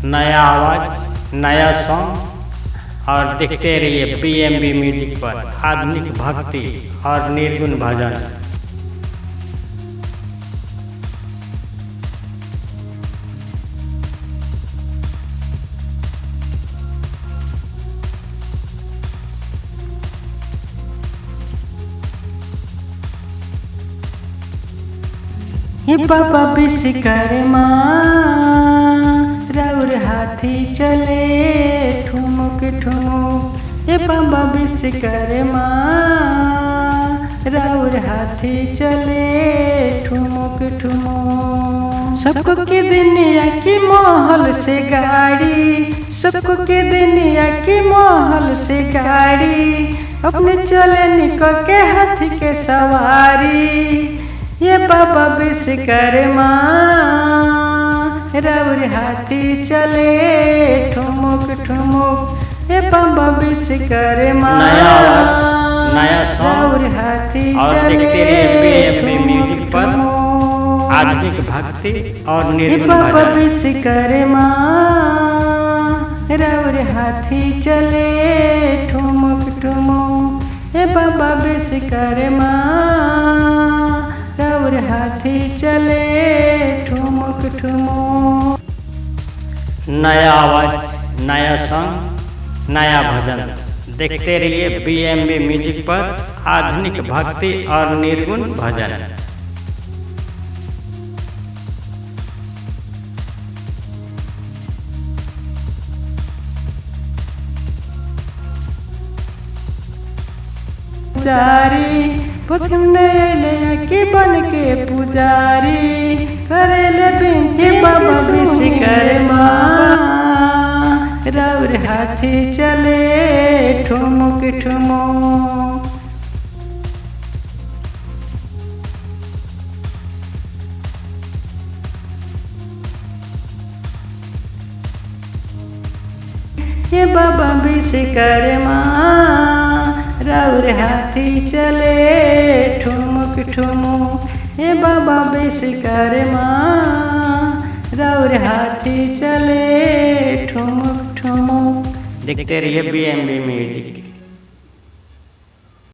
नया आवाज, नया सॉन्ग और देखते रहिए BMB म्यूजिक पर आधुनिक भक्ति और निर्गुण भजन। हे बाबा विश्वकर्मा राउर हाथी चले ठुमुक ठुमुक। हे बाबा विश्वकर्मा राउर हाथी चले ठुमुक ठुमुक। सबको के दुनिया की महल से गाड़ी, सबको के दुनिया की महल से गाड़ी, अपने चले निकल के हाथी के सवारी। ये बाबा विश्वकर्मा राउर हाथी चले ठुमुक ठुमुक। ये बाबा विश्वकर्मा नया सॉन्ग हाथी और देखते रहिए BMB म्यूजिक पर आधुनिक भक्ति और निर्गुण बाबा भजन। विश्वकर्मा राउर हाथी चले ठुमुक ठुमुक। हे बाबा विश्वकर्मा राउर हाथी चले ठुमुक ठुमुक। नया आवाज, नया सॉन्ग, नया भजन। देखते रहिए BMB म्यूजिक पर आधुनिक भक्ति और निर्गुण भजन। पुजारी के बन के पुजारी करेले बिनती बाबा विश्वकर्मा राउर हाथी चले ठुमुक ठुमुक। ये बाबा विश्वकर्मा राउर हाथी चले ठुमुक ठुमुक। हे बाबा विश्वकर्मा राउर हाथी चले ठुमुक ठुमुक। देखते रहिए BMB म्यूजिक।